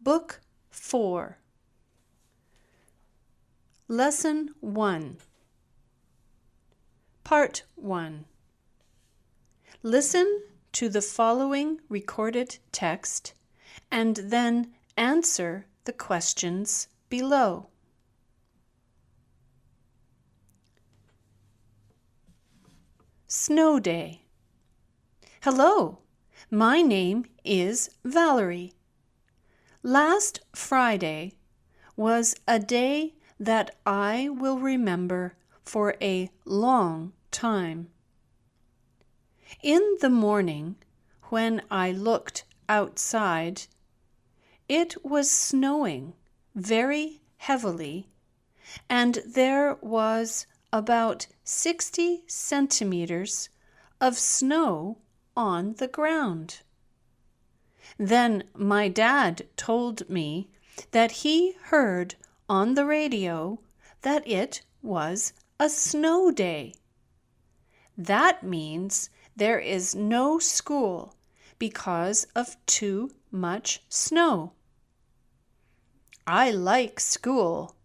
Book 4. Lesson 1. Part 1. Listen to the following recorded text and then answer the questions below. Snow day. Hello, my name is Valerie. Last Friday was a day that I will remember for a long time. In the morning, when I looked outside, it was snowing very heavily, and there was about 60 centimeters of snow on the ground. Then my dad told me that he heard on the radio that it was a snow day. That means there is no school because of too much snow. I like school,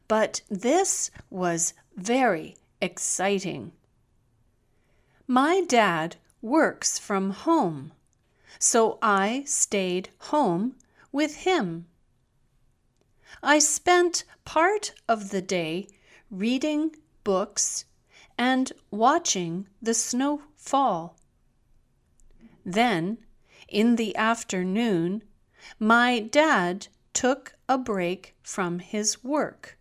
but this was very exciting. My dad works from home, so I stayed home with him. I spent part of the day reading books and watching the snow fall. Then, in the afternoon, my dad took a break from his work.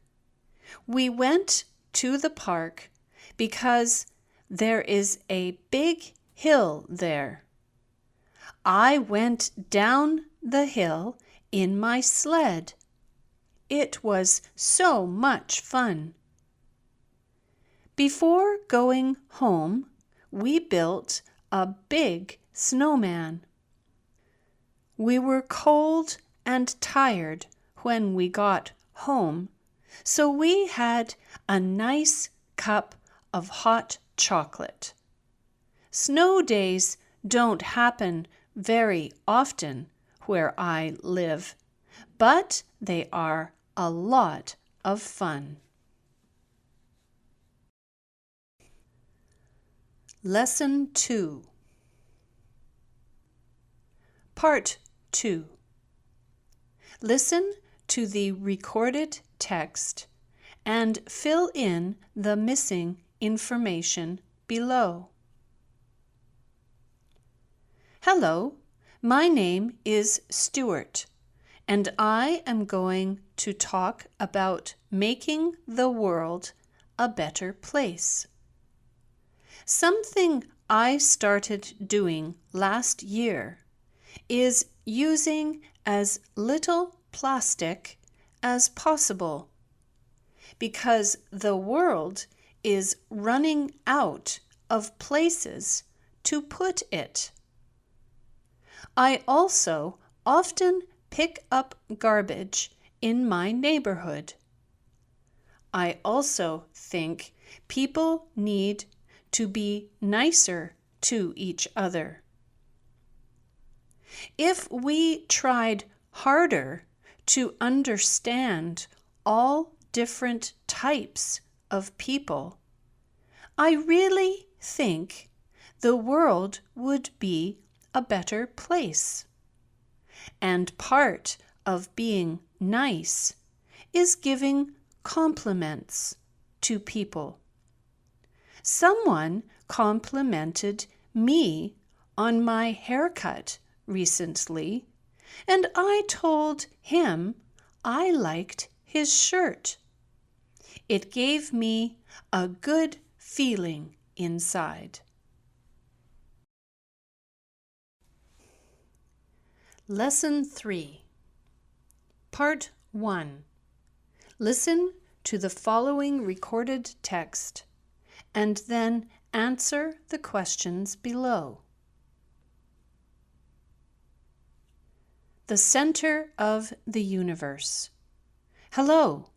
We went to the park because there is a big hill there. I went down the hill in my sled. It was so much fun. Before going home, we built a big snowman. We were cold and tired when we got home, so we had a nice cup of hot chocolate. Snow days don't happen very often where I live, but they are a lot of fun. Lesson 2. Part 2. Listen to the recorded text and fill in the missing information below. Hello, my name is Stuart, and I am going to talk about making the world a better place. Something I started doing last year is using as little plastic as possible, because the world is running out of places to put it. I also often pick up garbage in my neighborhood. I also think people need to be nicer to each other. If we tried harder to understand all different types of people, I really think the world would be a better place. And part of being nice is giving compliments to people. Someone complimented me on my haircut recently, and I told him I liked his shirt. It gave me a good feeling inside. Lesson 3. Part 1. Listen to the following recorded text and then answer the questions below. The center of the universe. Hello,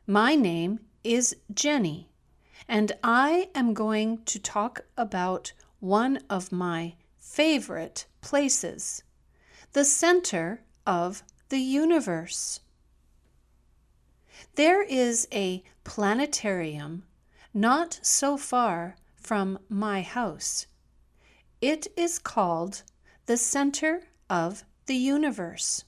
my name is Jenny, and I am going to talk about one of my favorite places, the center of the universe. There is a planetarium not so far from my house. It is called the Center of the Universe.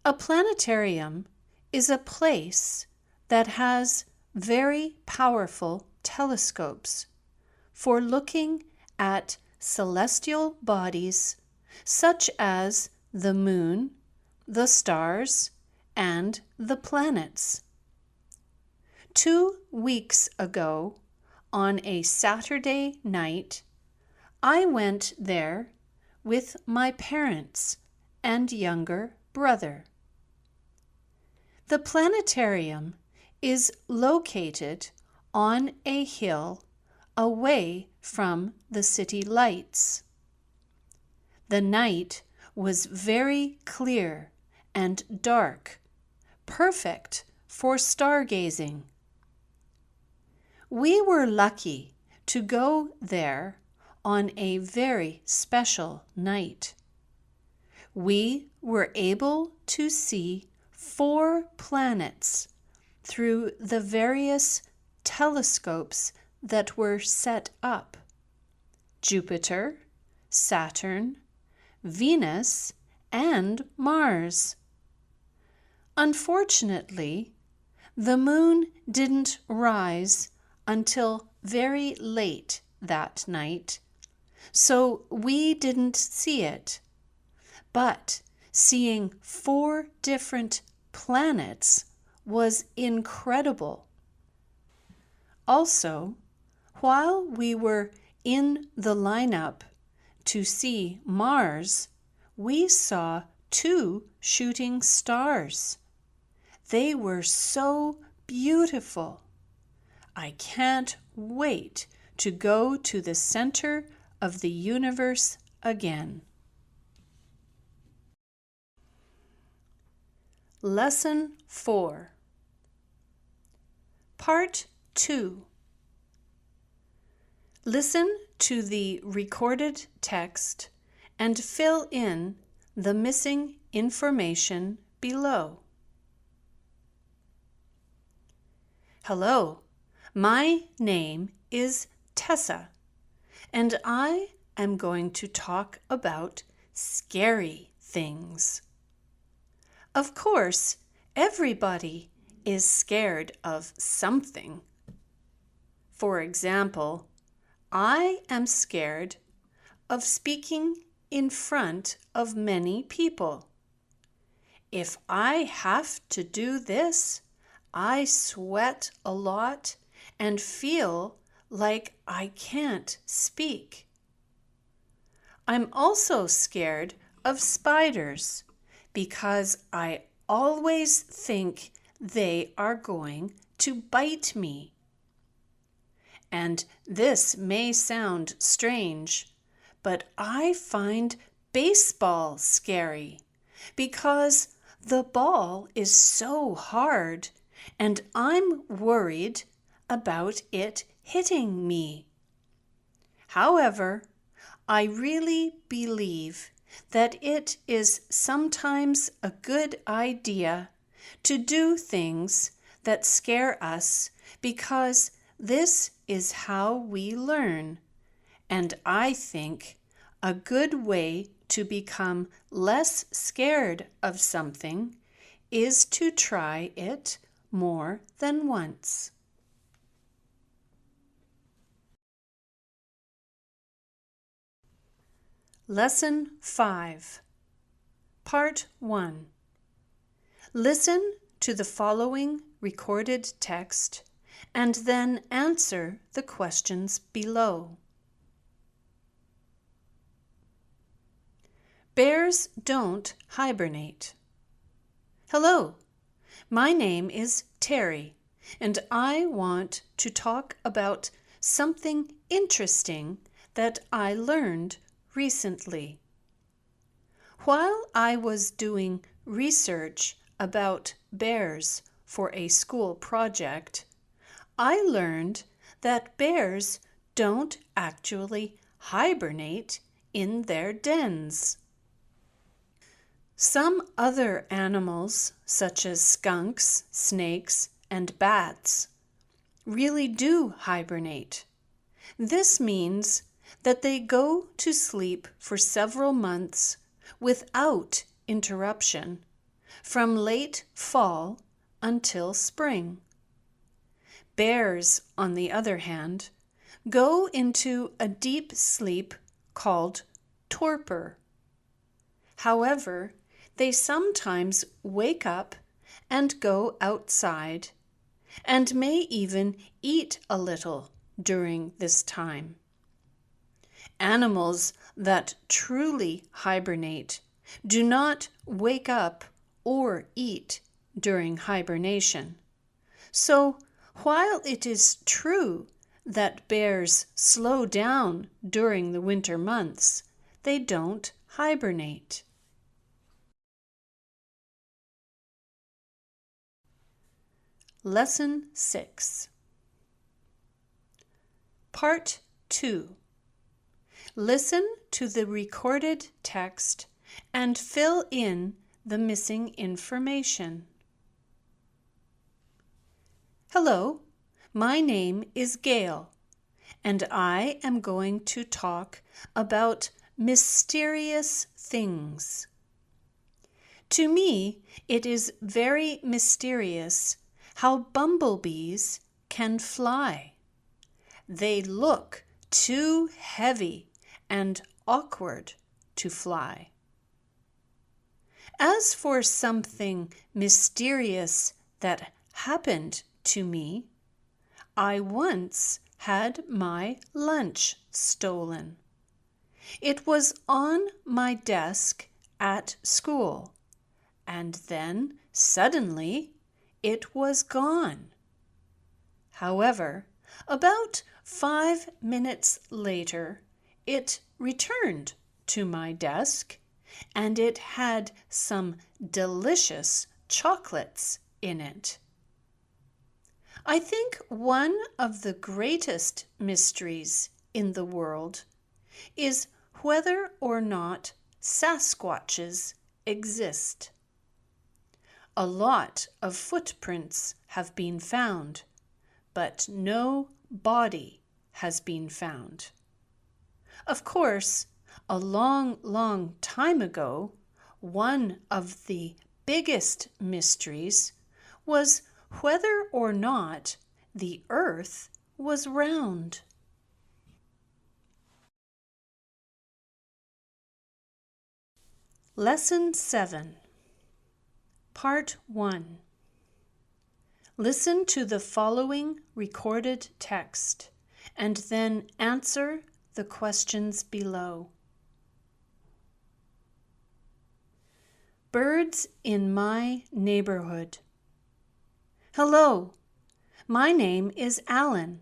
A planetarium is a place that has very powerful telescopes for looking at celestial bodies such as the moon, the stars, and the planets. 2 weeks ago, on a Saturday night, I went there with my parents and younger brother. The planetarium is located on a hill away from the city lights. The night was very clear and dark, perfect for stargazing. We were lucky to go there on a very special night. We were able to see 4 planets through the various telescopes that were set up: Jupiter, Saturn, Venus, and Mars. Unfortunately, the moon didn't rise until very late that night, so we didn't see it. But seeing 4 different planets was incredible. Also, while we were in the lineup to see Mars, we saw 2 shooting stars. They were so beautiful. I can't wait to go to the center of the universe again. Lesson 4. Part 2. Listen to the recorded text and fill in the missing information below. Hello, my name is Tessa, and I am going to talk about scary things. Of course, everybody is scared of something. For example, I am scared of speaking in front of many people. If I have to do this, I sweat a lot and feel like I can't speak. I'm also scared of spiders because I always think they are going to bite me. And this may sound strange, but I find baseball scary because the ball is so hard and I'm worried about it hitting me. However, I really believe that it is sometimes a good idea to do things that scare us because this is how we learn, and I think a good way to become less scared of something is to try it more than once. Lesson 5, Part 1. Listen to the following recorded text and then answer the questions below. Bears don't hibernate. Hello, my name is Terry, and I want to talk about something interesting that I learned recently. While I was doing research about bears for a school project, I learned that bears don't actually hibernate in their dens. Some other animals, such as skunks, snakes, and bats, really do hibernate. This means that they go to sleep for several months without interruption, from late fall until spring. Bears, on the other hand, go into a deep sleep called torpor. However, they sometimes wake up and go outside, and may even eat a little during this time. Animals that truly hibernate do not wake up or eat during hibernation. So, while it is true that bears slow down during the winter months, they don't hibernate. Lesson 6. Part 2. Listen to the recorded text and fill in the missing information. Hello, my name is Gail, and I am going to talk about mysterious things. To me, it is very mysterious how bumblebees can fly. They look too heavy and awkward to fly. As for something mysterious that happened to me, I once had my lunch stolen. It was on my desk at school, and then suddenly it was gone. However, about 5 minutes later, it returned to my desk, and it had some delicious chocolates in it. I think one of the greatest mysteries in the world is whether or not Sasquatches exist. A lot of footprints have been found, but no body has been found. Of course, a long, long time ago, one of the biggest mysteries was whether or not the earth was round. Lesson 7. Part 1. Listen to the following recorded text and then answer the questions below. Birds in my neighborhood. Hello, my name is Alan,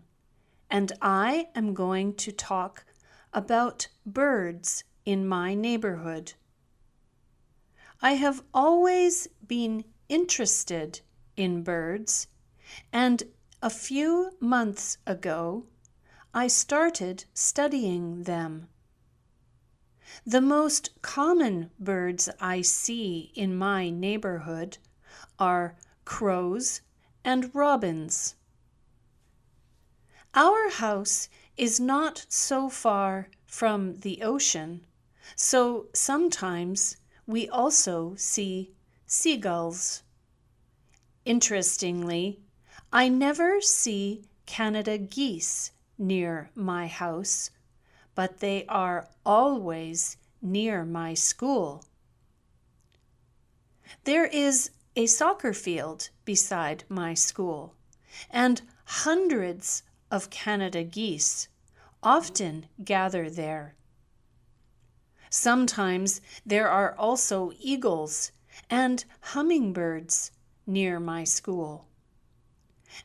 and I am going to talk about birds in my neighborhood. I have always been interested in birds, and a few months ago, I started studying them. The most common birds I see in my neighborhood are crows and robins. Our house is not so far from the ocean, so sometimes we also see seagulls. Interestingly, I never see Canada geese near my house, but they are always near my school. There is a soccer field beside my school, and hundreds of Canada geese often gather there. Sometimes there are also eagles and hummingbirds near my school.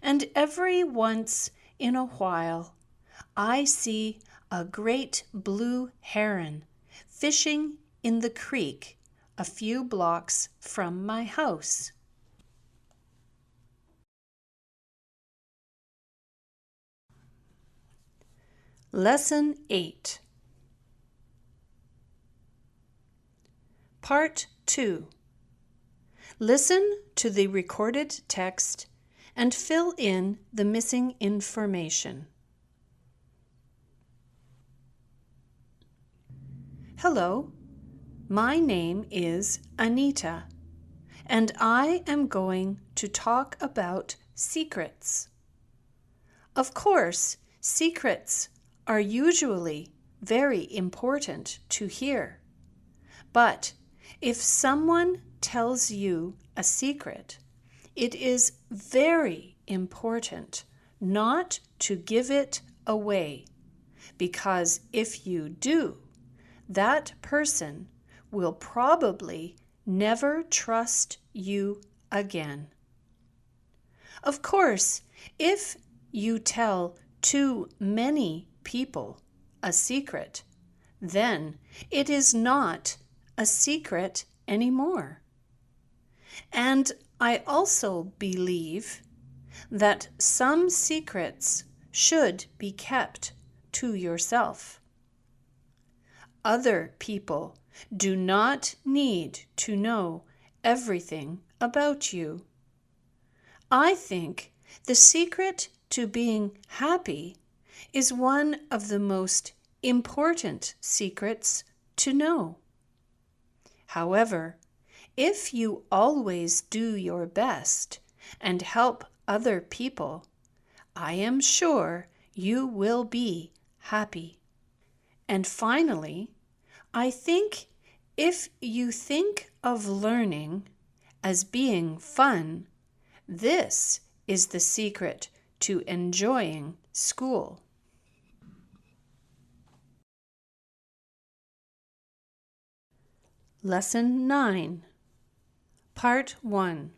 And every once in a while, I see a great blue heron fishing in the creek a few blocks from my house. Lesson 8. Part 2. Listen to the recorded text and fill in the missing information. Hello, my name is Anita, and I am going to talk about secrets. Of course, secrets are usually very important to hear. But if someone tells you a secret, it is very important not to give it away, because if you do, that person will probably never trust you again. Of course, if you tell too many people a secret, then it is not a secret anymore. And I also believe that some secrets should be kept to yourself. Other people do not need to know everything about you. I think the secret to being happy is one of the most important secrets to know. However, if you always do your best and help other people, I am sure you will be happy. And finally, I think if you think of learning as being fun, this is the secret to enjoying school. Lesson 9, Part 1.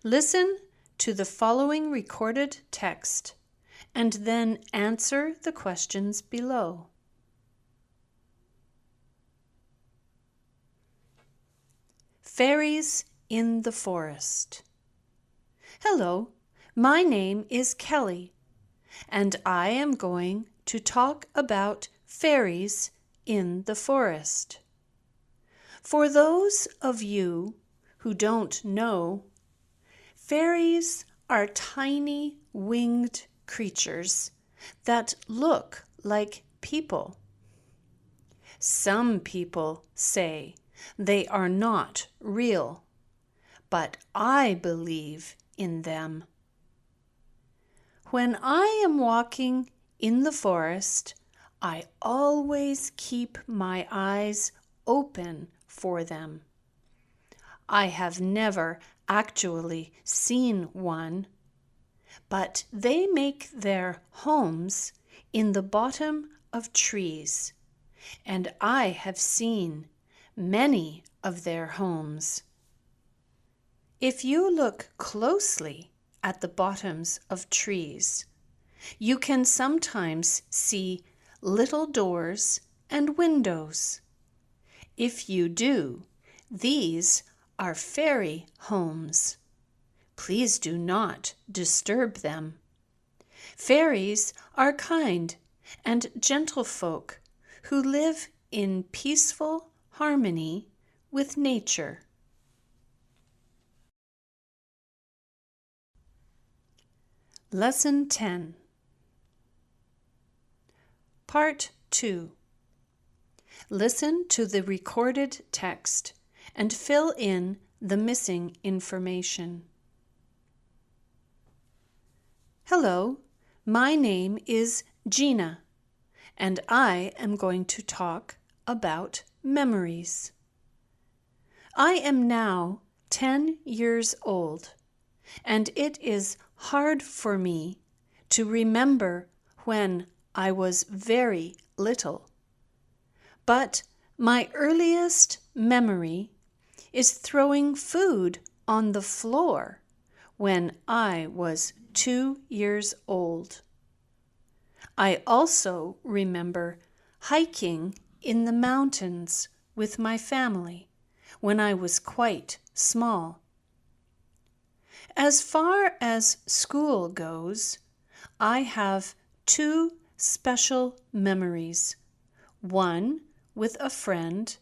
Listen to the following recorded text and then answer the questions below. Fairies in the forest. Hello, my name is Kelly, and I am going to talk about fairies in the forest. For those of you who don't know, fairies are tiny winged creatures that look like people. Some people say they are not real, but I believe in them. When I am walking in the forest, I always keep my eyes open for them. I have never actually seen one, but they make their homes in the bottom of trees, and I have seen many of their homes. If you look closely at the bottoms of trees, you can sometimes see little doors and windows. If you do, these are fairy homes. Please do not disturb them. Fairies are kind and gentle folk who live in peaceful harmony with nature. Lesson 10, Part 2. Listen to the recorded text and fill in the missing information. Hello, my name is Gina, and I am going to talk about memories. I am now 10 years old, and it is hard for me to remember when I was very little. But my earliest memory is throwing food on the floor when I was 2 years old. I also remember hiking in the mountains with my family when I was quite small. As far as school goes, I have 2 special memories, one with a friend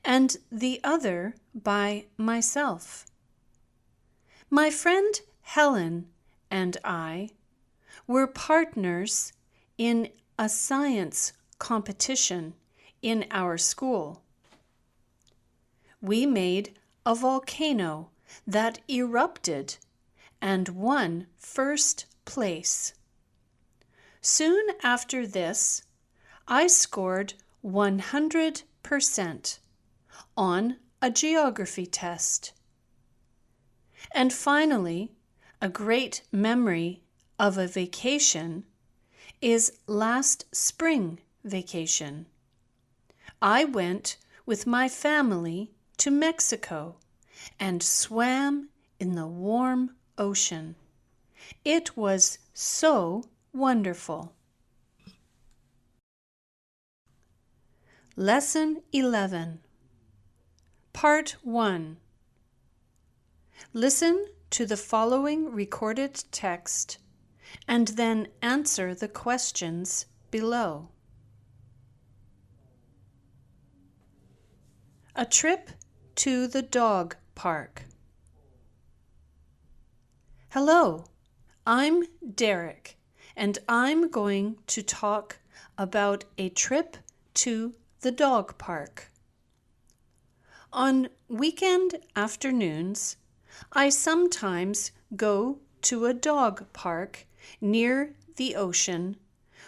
and the other by myself. My friend Helen and I were partners in a science competition in our school. We made a volcano that erupted and won first place. Soon after this, I scored 100% on a geography test. And finally, a great memory of a vacation is last spring vacation. I went with my family to Mexico and swam in the warm ocean. It was so wonderful. Lesson 11, Part 1. Listen to the following recorded text and then answer the questions below. A trip to the dog park. Hello, I'm Derek, and I'm going to talk about a trip to the dog park. On weekend afternoons, I sometimes go to a dog park near the ocean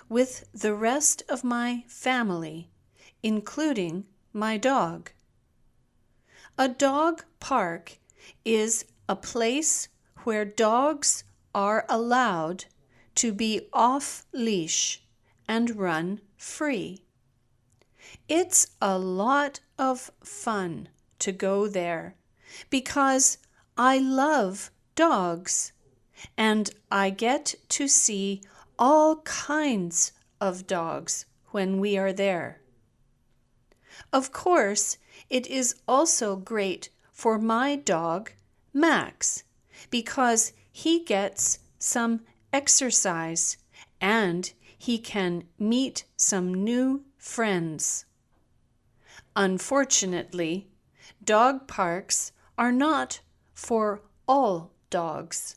with the rest of my family, including my dog. A dog park is a place where dogs are allowed to be off-leash and run free. It's a lot of fun to go there because I love dogs and I get to see all kinds of dogs when we are there. Of course, it is also great for my dog, Max, because he gets some exercise and he can meet some new friends. Unfortunately, dog parks are not for all dogs.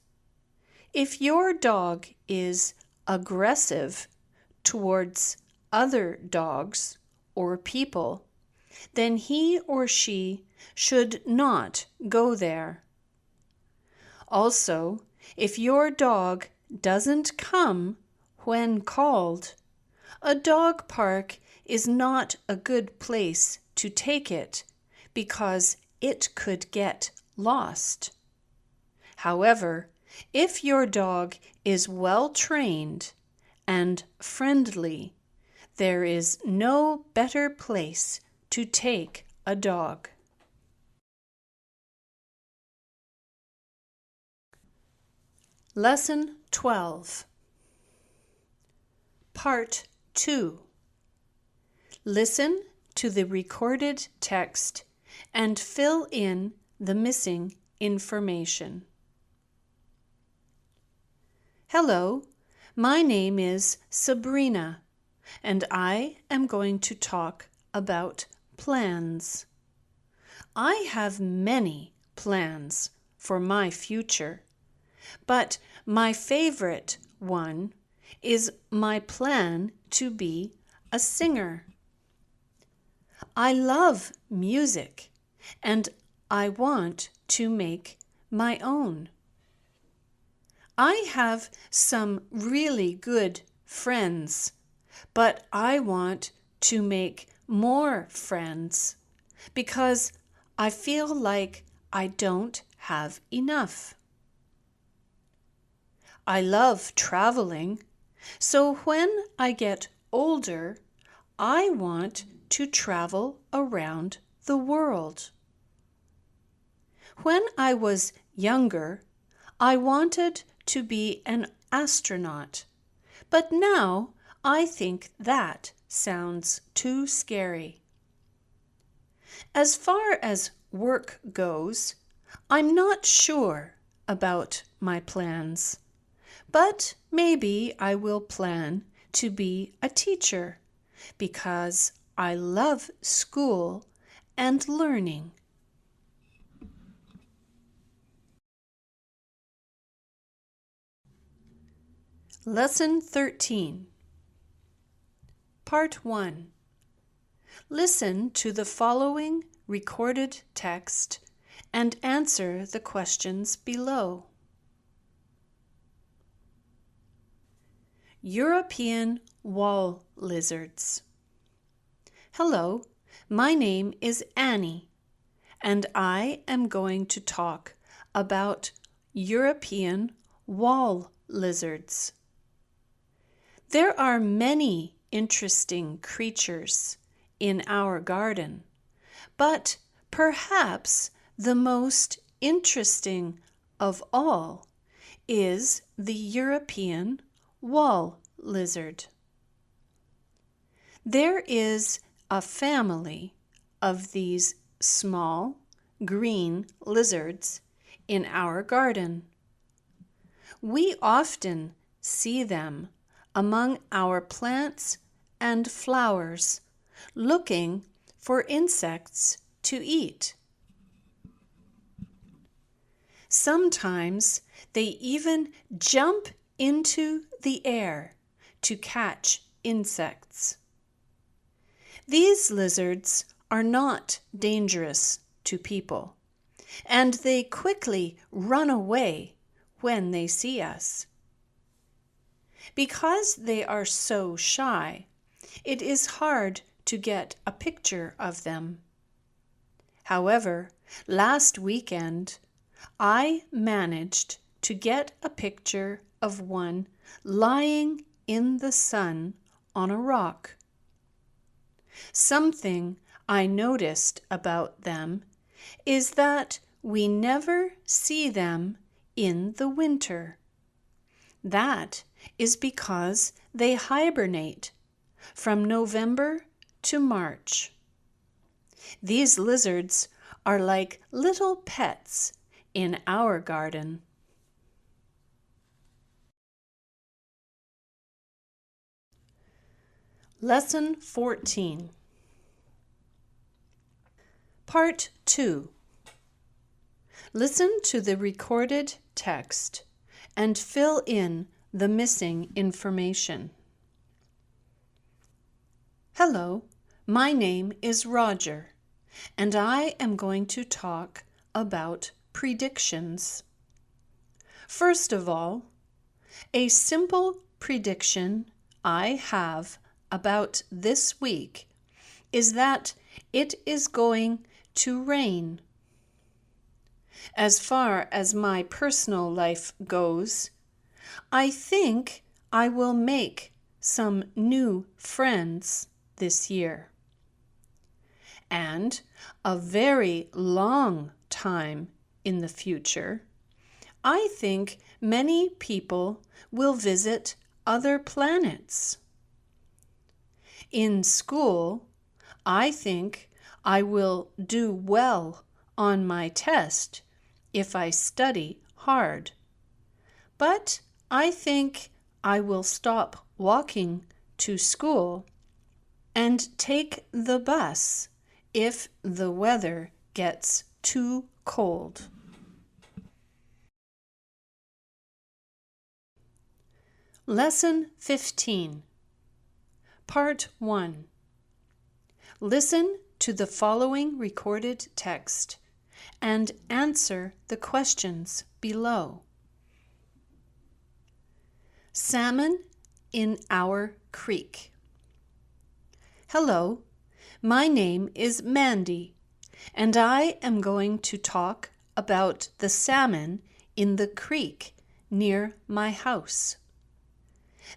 If your dog is aggressive towards other dogs or people, then he or she should not go there. Also, if your dog doesn't come when called, a dog park is not a good place to take it because it could get lost. However, if your dog is well trained and friendly, there is no better place to take a dog. Lesson 12, Part 2. Listen to the recorded text and fill in the missing information. Hello, my name is Sabrina, and I am going to talk about plans. I have many plans for my future, but my favorite one is my plan to be a singer. I love music, and I want to make my own. I have some really good friends, but I want to make more friends because I feel like I don't have enough. I love traveling, so when I get older, I want to travel around the world. When I was younger, I wanted to be an astronaut, but now I think that sounds too scary. As far as work goes, I'm not sure about my plans, but maybe I will plan to be a teacher because I love school and learning. Lesson 13. Part 1. Listen to the following recorded text and answer the questions below. European wall lizards. Hello, my name is Annie, and I am going to talk about European wall lizards. There are many interesting creatures in our garden, but perhaps the most interesting of all is the European wall lizard. There is a family of these small green lizards in our garden. We often see them among our plants and flowers, looking for insects to eat. Sometimes they even jump into the air to catch insects. These lizards are not dangerous to people, and they quickly run away when they see us. Because they are so shy, it is hard to get a picture of them. However, last weekend, I managed to get a picture of one lying in the sun on a rock. Something I noticed about them is that we never see them in the winter. That is because they hibernate from November to March. These lizards are like little pets in our garden. Lesson 14. Part 2. Listen to the recorded text and fill in the missing information. Hello, my name is Roger, and I am going to talk about predictions. First of all, a simple prediction I have about this week is that it is going to rain. As far as my personal life goes, I think I will make some new friends this year. And a very long time in the future, I think many people will visit other planets. In school, I think I will do well on my test if I study hard. But I think I will stop walking to school and take the bus if the weather gets too cold. Lesson 15. Part 1. Listen to the following recorded text and answer the questions below. Salmon in our creek. Hello, my name is Mandy, and I am going to talk about the salmon in the creek near my house.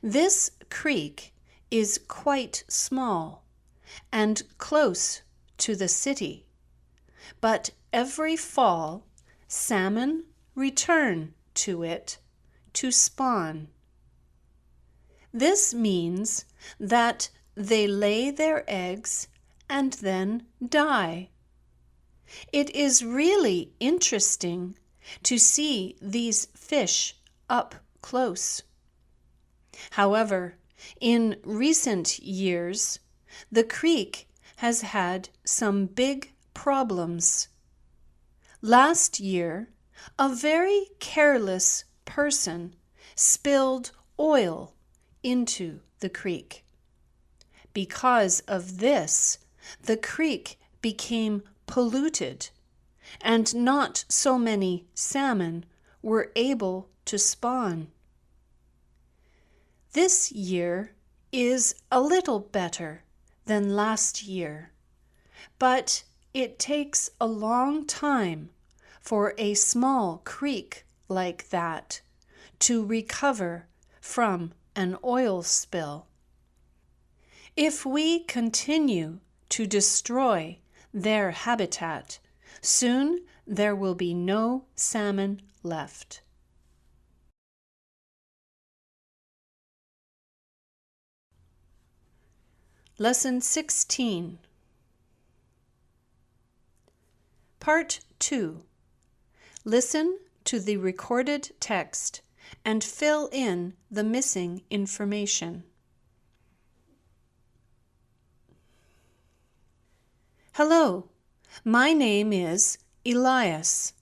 This creek is quite small and close to the city, but every fall salmon return to it to spawn. This means that they lay their eggs and then die. It is really interesting to see these fish up close. However, in recent years, the creek has had some big problems. Last year, a very careless person spilled oil into the creek. Because of this, the creek became polluted, and not so many salmon were able to spawn. This year is a little better than last year, but it takes a long time for a small creek like that to recover from an oil spill. If we continue to destroy their habitat, soon there will be no salmon left. Lesson 16. Part 2. Listen to the recorded text and fill in the missing information. Hello, my name is Elias,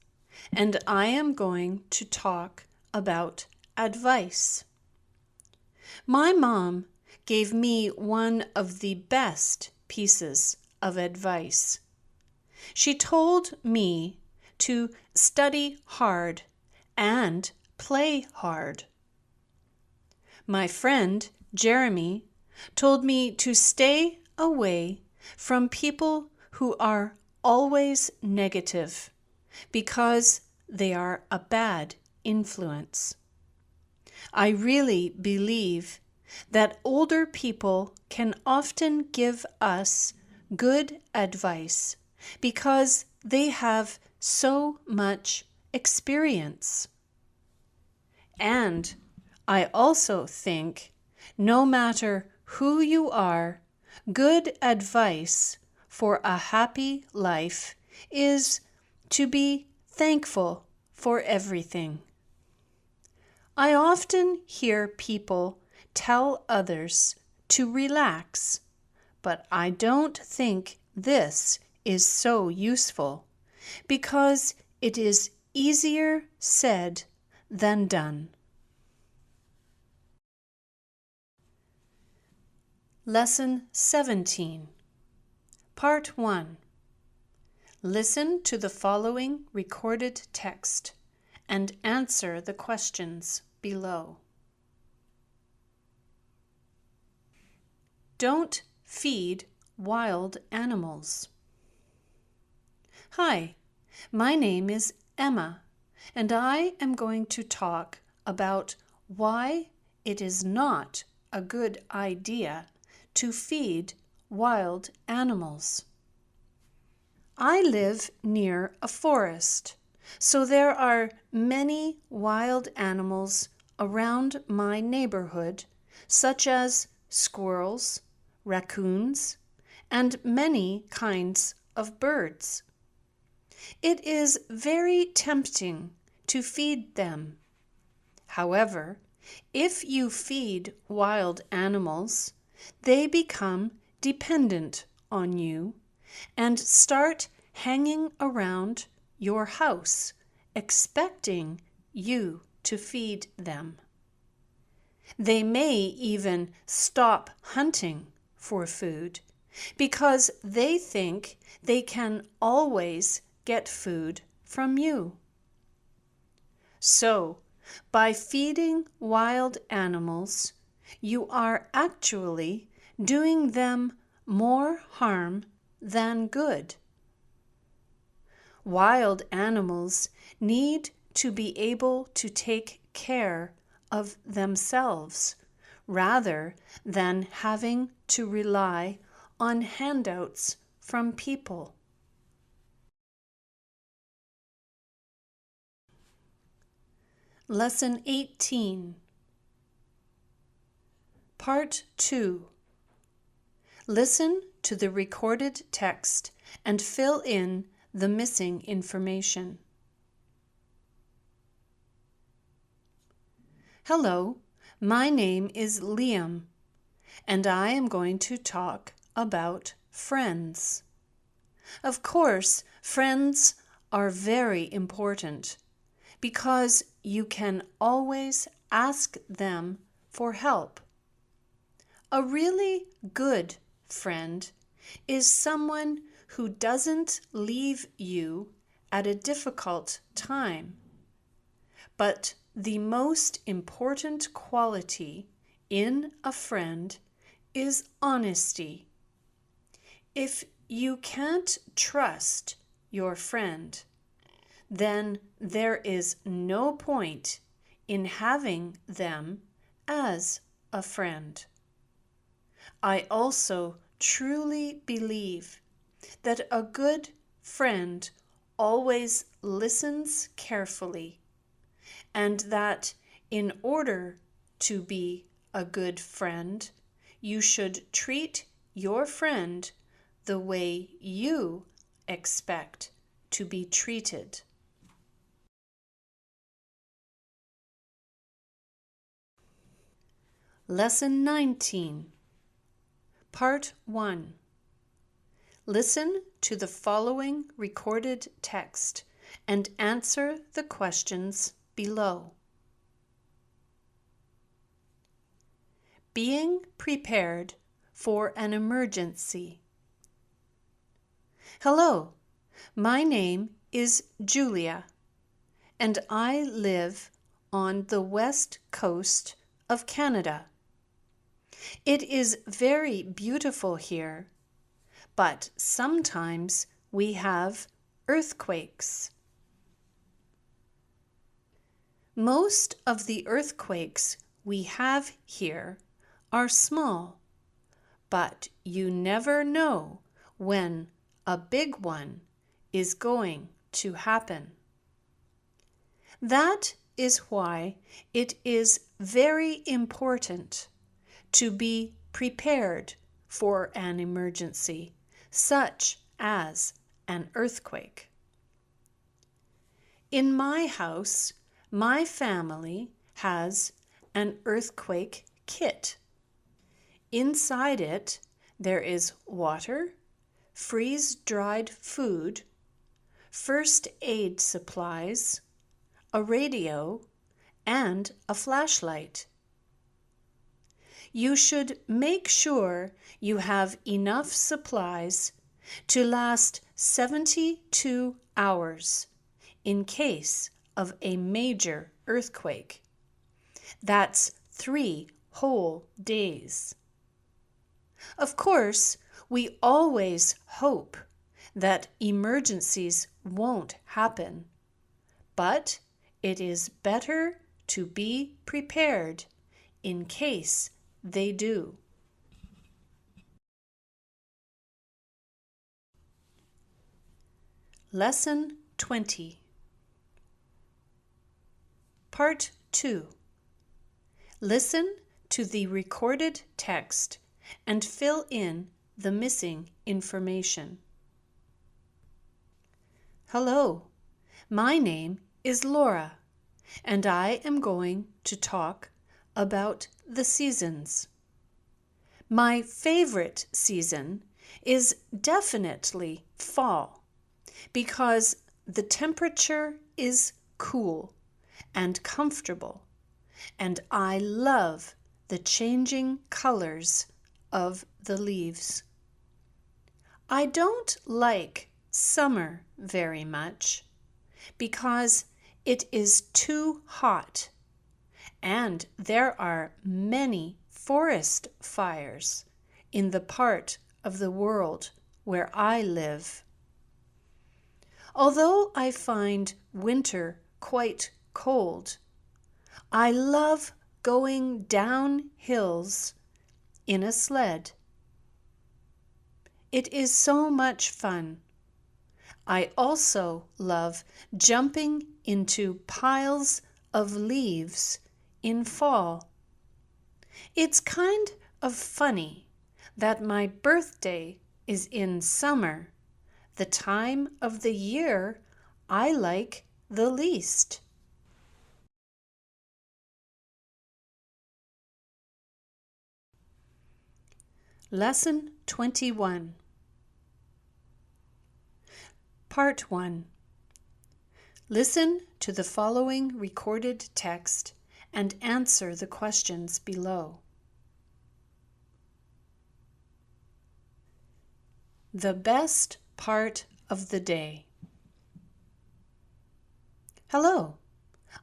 and I am going to talk about advice. My mom gave me one of the best pieces of advice. She told me to study hard and play hard. My friend Jeremy told me to stay away from people who are always negative because they are a bad influence. I really believe that older people can often give us good advice because they have so much experience. And I also think no matter who you are, good advice for a happy life is to be thankful for everything. I often hear people tell others to relax, but I don't think this is so useful because it is easier said than done. Lesson 17. Part 1. Listen to the following recorded text and answer the questions below. Don't feed wild animals. Hi, my name is Emma, and I am going to talk about why it is not a good idea to feed wild animals. I live near a forest, so there are many wild animals around my neighborhood, such as squirrels, raccoons, and many kinds of birds. It is very tempting to feed them. However, if you feed wild animals, they become dependent on you and start hanging around your house, expecting you to feed them. They may even stop hunting for food because they think they can always get food from you. So, by feeding wild animals, you are actually doing them more harm than good. Wild animals need to be able to take care of themselves rather than having to rely on handouts from people. Lesson 18. Part 2. Listen to the recorded text and fill in the missing information. Hello, my name is Liam, and I am going to talk about friends. Of course, friends are very important because you can always ask them for help. A really good friend is someone who doesn't leave you at a difficult time. But the most important quality in a friend is honesty. If you can't trust your friend, then there is no point in having them as a friend. I also truly believe that a good friend always listens carefully, and that in order to be a good friend, you should treat your friend the way you expect to be treated. Lesson 19, Part 1. Listen to the following recorded text and answer the questions below. Being prepared for an emergency. Hello, my name is Julia, and I live on the west coast of Canada. It is very beautiful here, but sometimes we have earthquakes. Most of the earthquakes we have here are small, but you never know when a big one is going to happen. That is why it is very important to be prepared for an emergency, such as an earthquake. In my house, my family has an earthquake kit. Inside it, there is water, freeze-dried food, first aid supplies, a radio, and a flashlight. You should make sure you have enough supplies to last 72 hours in case of a major earthquake. That's 3 whole days. Of course, we always hope that emergencies won't happen, but it is better to be prepared in case they do. Lesson 20, Part 2. Listen to the recorded text and fill in the missing information. Hello, my name is Laura, and I am going to talk about the seasons. My favorite season is definitely fall because the temperature is cool and comfortable, and I love the changing colors of the leaves. I don't like summer very much because it is too hot, and there are many forest fires in the part of the world where I live. Although I find winter quite cold, I love going down hills in a sled. It is so much fun. I also love jumping into piles of leaves in fall. It's kind of funny that my birthday is in summer, the time of the year I like the least. Lesson 21. Part 1. Listen to the following recorded text and answer the questions below. The best part of the day. Hello,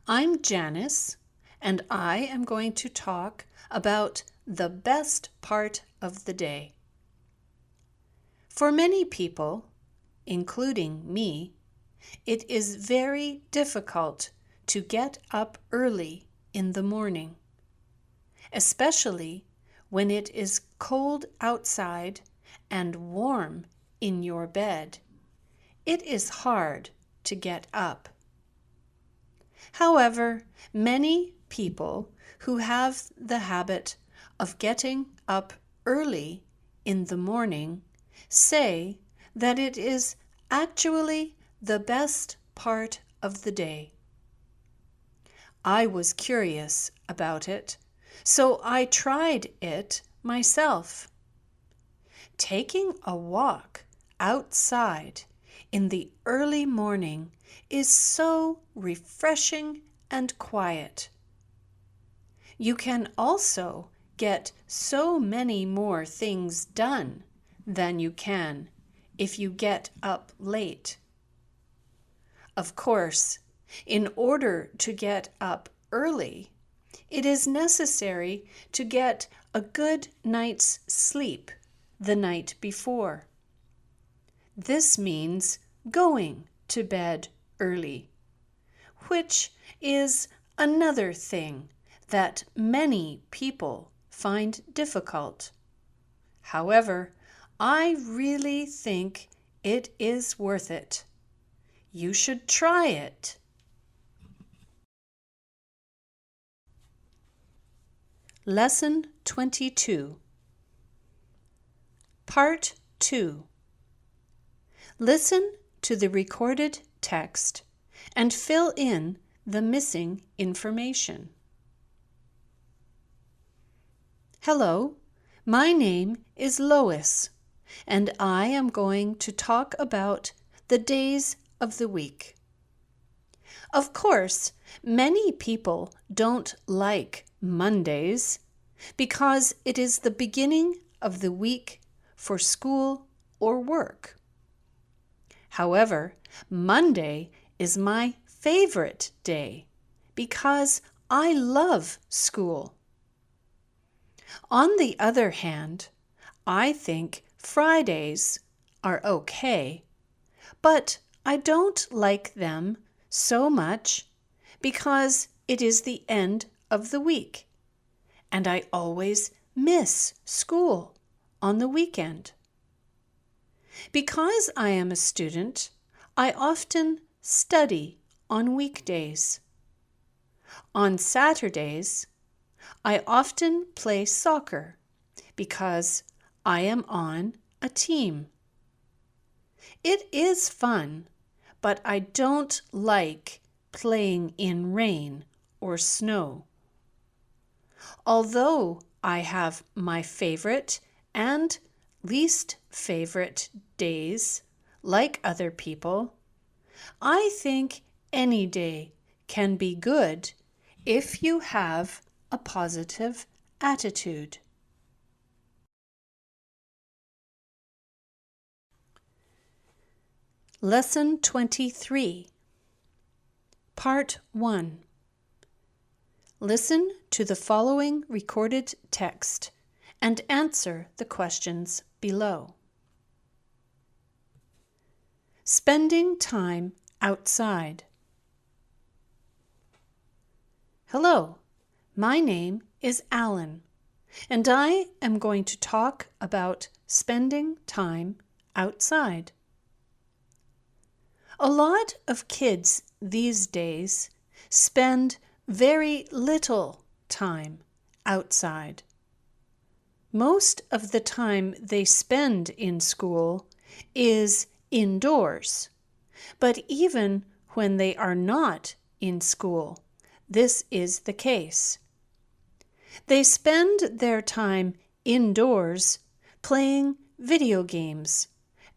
I'm Janice, and I am going to talk about the best part of the day. For many people, including me, it is very difficult to get up early in the morning, especially when it is cold outside and warm in your bed. It is hard to get up. However, many people who have the habit of getting up early in the morning say that it is actually the best part of the day. I was curious about it, so I tried it myself. Taking a walk outside in the early morning is so refreshing and quiet. You can also get so many more things done than you can if you get up late. Of course, in order to get up early, it is necessary to get a good night's sleep the night before. This means going to bed early, which is another thing that many people find difficult. However, I really think it is worth it. You should try it. Lesson 22. Part 2. Listen to the recorded text and fill in the missing information. Hello, my name is Lois, and I am going to talk about the days of the week. Of course, many people don't like Mondays because it is the beginning of the week for school or work. However, Monday is my favorite day because I love school. On the other hand, I think Fridays are okay, but I don't like them so much because it is the end of the week, and I always miss school on the weekend. Because I am a student, I often study on weekdays. On Saturdays, I often play soccer because I am on a team. It is fun, but I don't like playing in rain or snow. Although I have my favorite and least favorite days, like other people, I think any day can be good if you have a positive attitude. Lesson 23. Part 1. Listen to the following recorded text and answer the questions below. Spending time outside. Hello, my name is Alan, and I am going to talk about spending time outside. A lot of kids these days spend very little time outside. Most of the time they spend in school is indoors, but even when they are not in school, this is the case. They spend their time indoors playing video games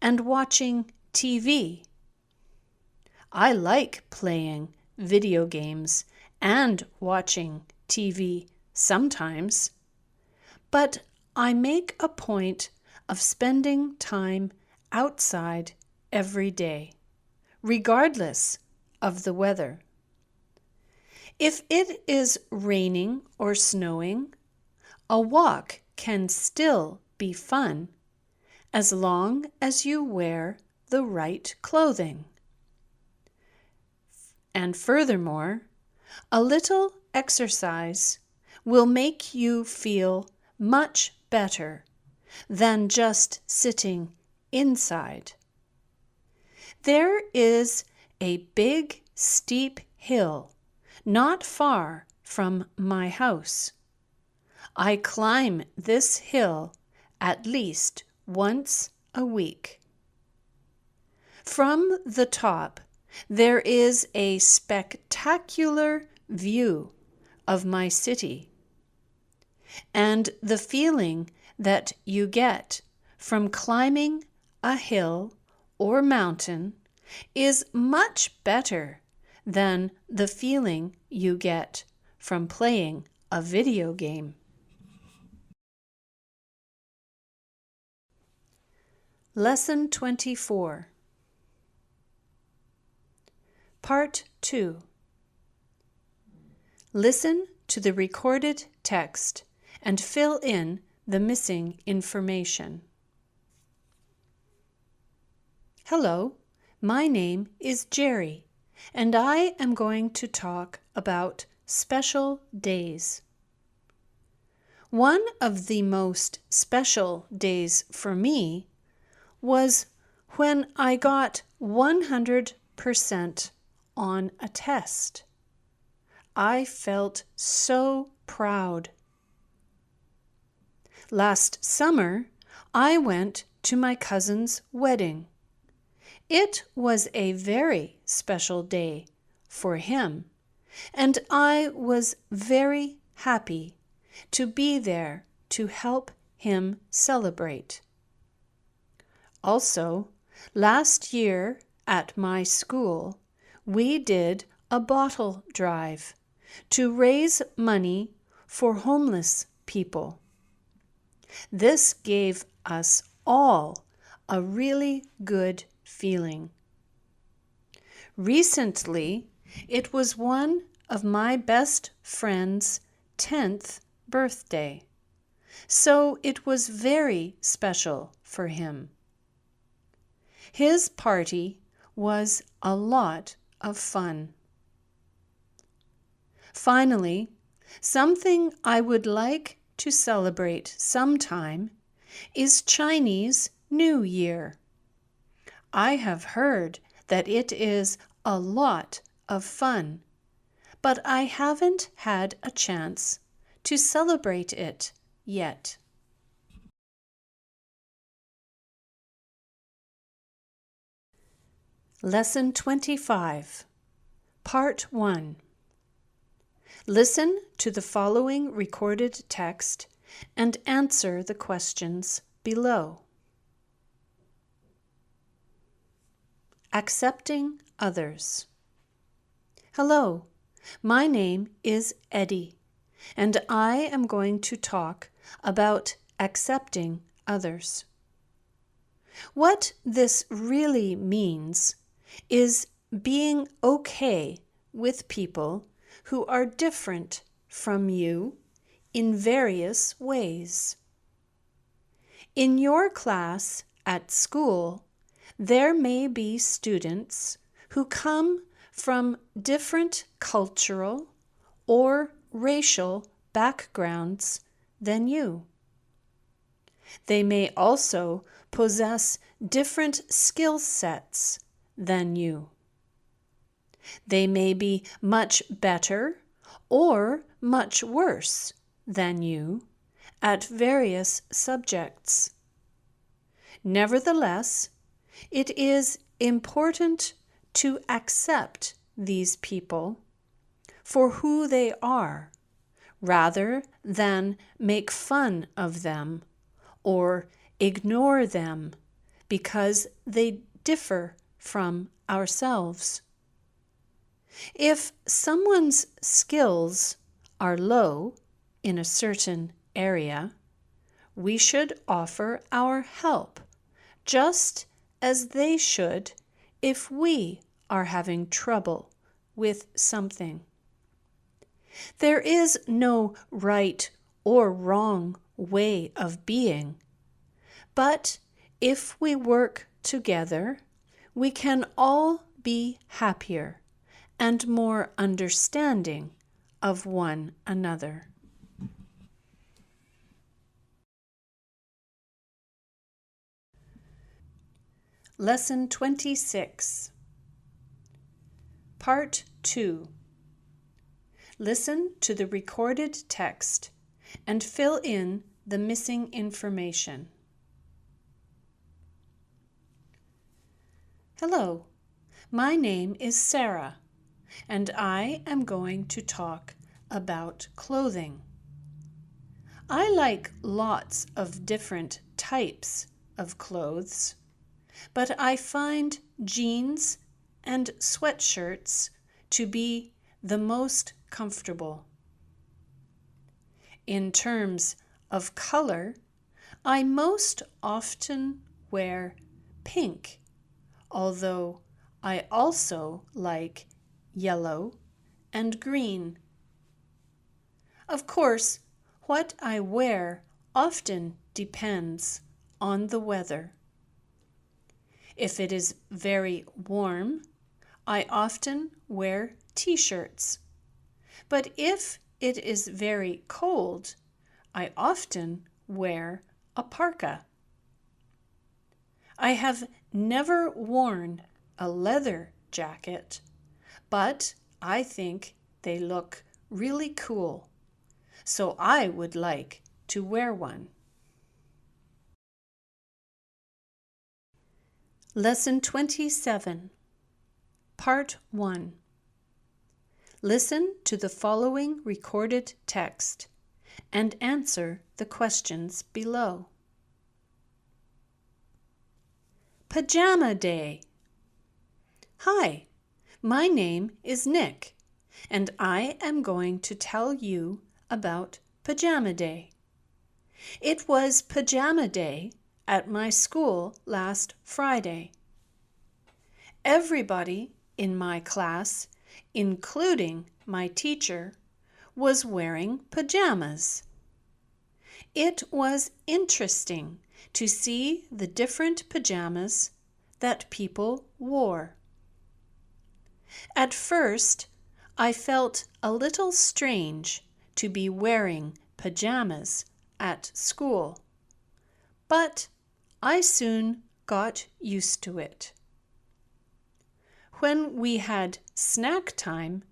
and watching TV I like playing video games and watching TV sometimes, but I make a point of spending time outside every day, regardless of the weather. If it is raining or snowing, a walk can still be fun as long as you wear the right clothing. And furthermore, a little exercise will make you feel much better than just sitting inside. There is a big, steep hill not far from my house. I climb this hill at least once a week. From the top, there is a spectacular view of my city, and the feeling that you get from climbing a hill or mountain is much better than the feeling you get from playing a video game. Lesson 24. Part 2. Listen to the recorded text and fill in the missing information. Hello, my name is Jerry, and I am going to talk about special days. One of the most special days for me was when I got 100% on a test. I felt so proud. Last summer, I went to my cousin's wedding. It was a very special day for him, and I was very happy to be there to help him celebrate. Also, last year at my school, we did a bottle drive to raise money for homeless people. This gave us all a really good feeling. Recently, it was one of my best friend's 10th birthday, so it was very special for him. His party was a lot of fun. Finally, something I would like to celebrate sometime is Chinese New Year. I have heard that it is a lot of fun, but I haven't had a chance to celebrate it yet. Lesson 25, Part 1. Listen to the following recorded text and answer the questions below. Accepting others. Hello, my name is Eddie, and I am going to talk about accepting others. What this really means is being okay with people who are different from you in various ways. In your class at school, there may be students who come from different cultural or racial backgrounds than you. They may also possess different skill sets than you. They may be much better or much worse than you at various subjects. Nevertheless, it is important to accept these people for who they are, rather than make fun of them or ignore them because they differ from ourselves. If someone's skills are low in a certain area, we should offer our help, just as they should if we are having trouble with something. There is no right or wrong way of being, but if we work together, we can all be happier and more understanding of one another. Lesson 26. Part 2. Listen to the recorded text and fill in the missing information. Hello, my name is Sarah, and I am going to talk about clothing. I like lots of different types of clothes, but I find jeans and sweatshirts to be the most comfortable. In terms of color, I most often wear pink, although I also like yellow and green. Of course, what I wear often depends on the weather. If it is very warm, I often wear t-shirts. But if it is very cold, I often wear a parka. I have never worn a leather jacket, but I think they look really cool, so I would like to wear one. Lesson 27, Part 1. Listen to the following recorded text and answer the questions below. Pajama Day. Hi, my name is Nick, and I am going to tell you about Pajama Day. It was Pajama Day at my school last Friday. Everybody in my class, including my teacher, was wearing pajamas. It was interesting to see the different pajamas that people wore. At first, I felt a little strange to be wearing pajamas at school, but I soon got used to it. When we had snack time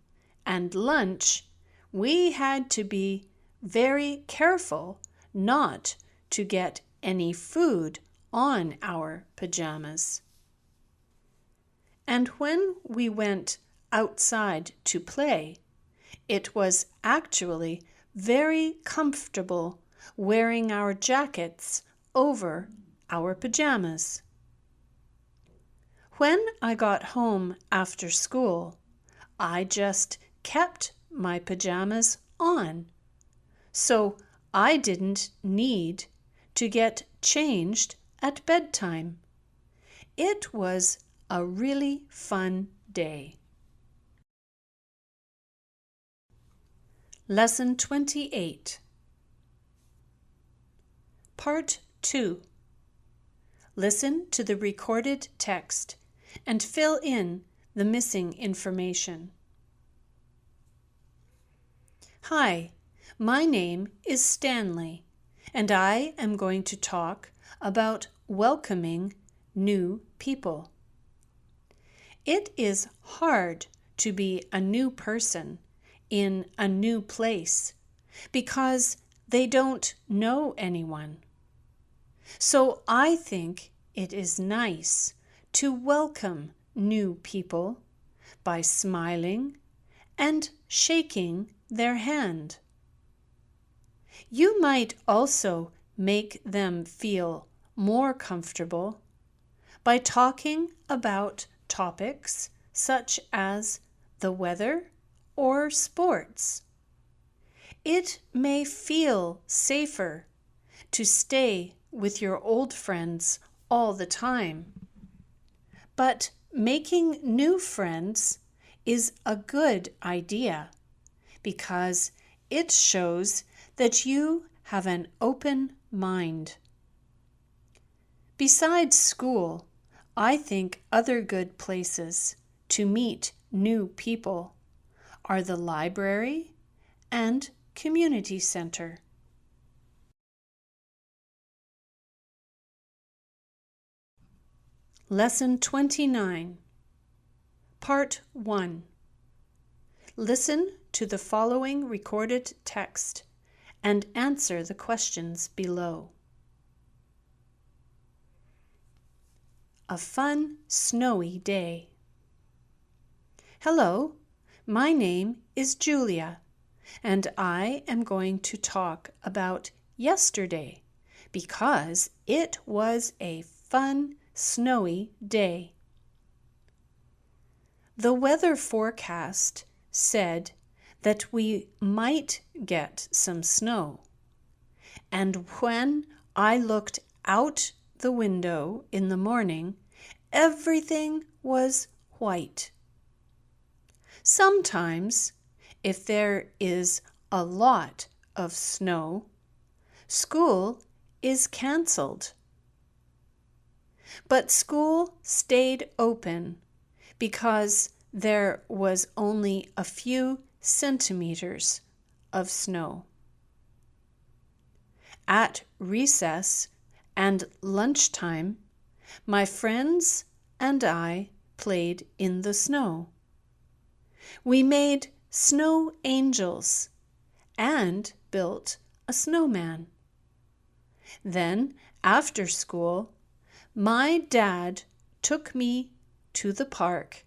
and lunch, we had to be very careful not to get any food on our pajamas. And when we went outside to play, it was actually very comfortable wearing our jackets over our pajamas. When I got home after school, I just kept my pajamas on, so I didn't need to get changed at bedtime. It was a really fun day. Lesson 28, Part 2. Listen to the recorded text and fill in the missing information. Hi, my name is Stanley, and I am going to talk about welcoming new people. It is hard to be a new person in a new place because they don't know anyone. So I think it is nice to welcome new people by smiling and shaking their hand. You might also make them feel more comfortable by talking about topics such as the weather, or sports. It may feel safer to stay with your old friends all the time, but making new friends is a good idea because it shows that you have an open mind. Besides school, I think other good places to meet new people are the library and community center. Lesson 29, Part 1. Listen to the following recorded text and answer the questions below. A fun, snowy day. Hello, my name is Julia, and I am going to talk about yesterday because it was a fun, snowy day. The weather forecast said that we might get some snow, and when I looked out the window in the morning, everything was white. Sometimes, if there is a lot of snow, school is canceled. But school stayed open because there was only a few centimeters of snow. At recess and lunchtime, my friends and I played in the snow. We made snow angels and built a snowman. Then, after school, my dad took me to the park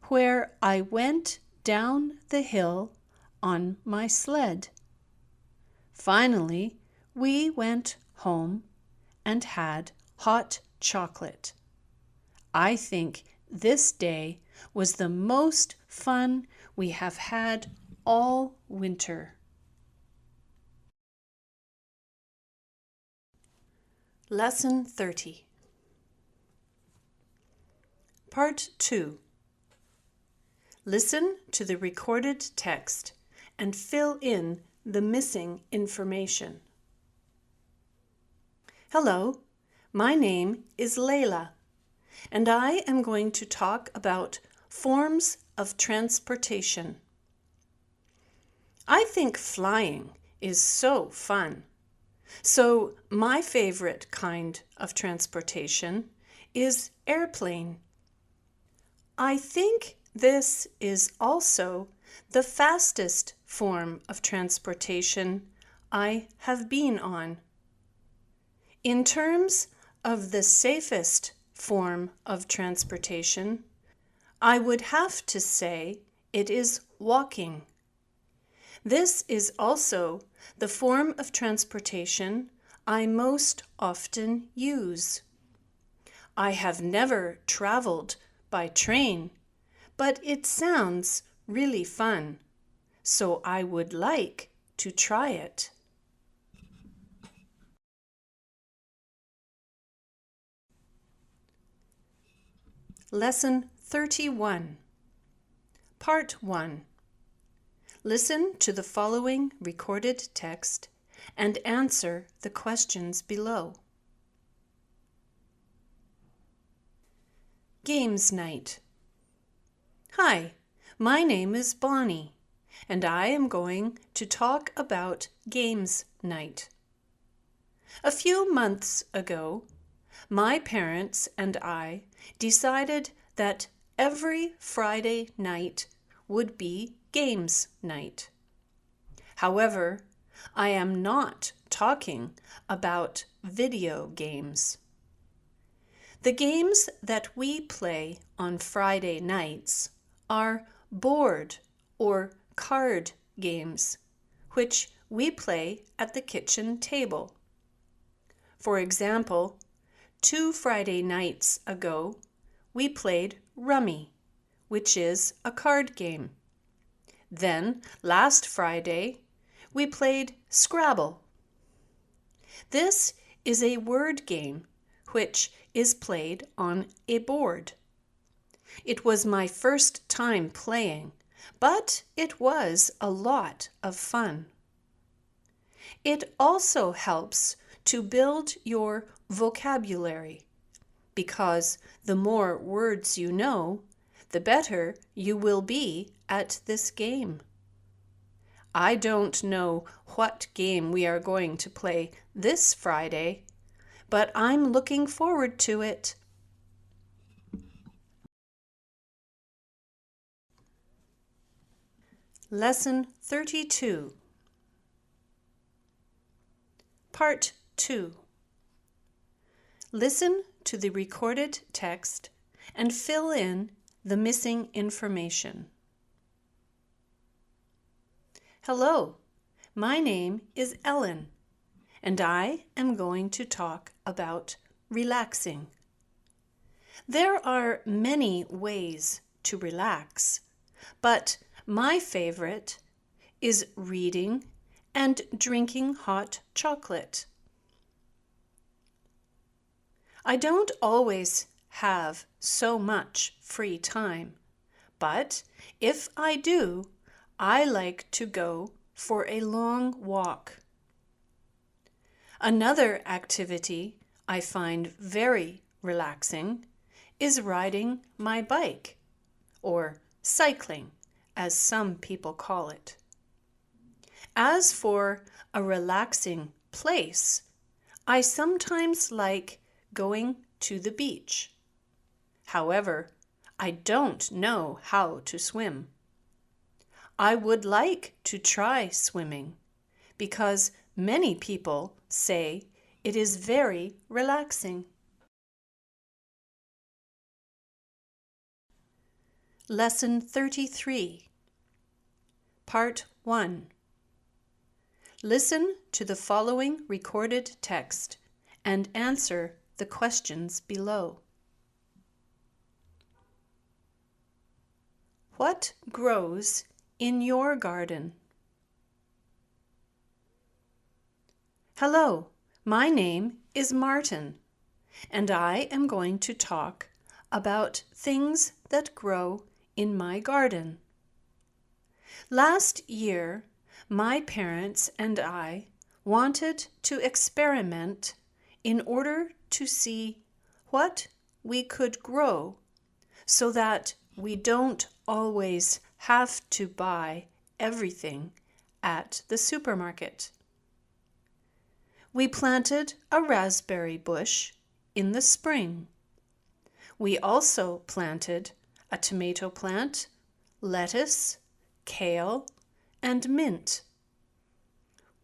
where I went down the hill on my sled. Finally, we went home and had hot chocolate. I think this day was the most fun we have had all winter. Lesson 30. Part 2. Listen to the recorded text and fill in the missing information. Hello, my name is Layla, and I am going to talk about forms of transportation. I think flying is so fun. So my favorite kind of transportation is airplane. I think this is also the fastest form of transportation I have been on. In terms of the safest form of transportation, I would have to say it is walking. This is also the form of transportation I most often use. I have never traveled by train, but it sounds really fun, so I would like to try it. Lesson 31, Part 1. Listen to the following recorded text and answer the questions below. Games night. Hi, my name is Bonnie, and I am going to talk about games night. A few months ago, my parents and I decided that every Friday night would be games night. However, I am not talking about video games. The games that we play on Friday nights are board or card games, which we play at the kitchen table. For example, 2 Friday nights ago, we played rummy, which is a card game. Then, last Friday, we played Scrabble. This is a word game which is played on a board. It was my first time playing, but it was a lot of fun. It also helps to build your vocabulary, because the more words you know, the better you will be at this game. I don't know what game we are going to play this Friday, but I'm looking forward to it. Lesson 32. Part 2. Listen to the recorded text and fill in the missing information. Hello, my name is Ellen, and I am going to talk about relaxing. There are many ways to relax, but my favorite is reading and drinking hot chocolate. I don't always have so much free time, but if I do, I like to go for a long walk. Another activity I find very relaxing is riding my bike, or cycling, as some people call it. As for a relaxing place, I sometimes like going to the beach. However, I don't know how to swim. I would like to try swimming because many people say it is very relaxing. Lesson 33. Part 1. Listen to the following recorded text and answer the questions below. What grows in your garden? Hello, my name is Martin, and I am going to talk about things that grow in my garden. Last year, my parents and I wanted to experiment in order to see what we could grow so that we don't always have to buy everything at the supermarket. We planted a raspberry bush in the spring. We also planted a tomato plant, lettuce, kale, and mint.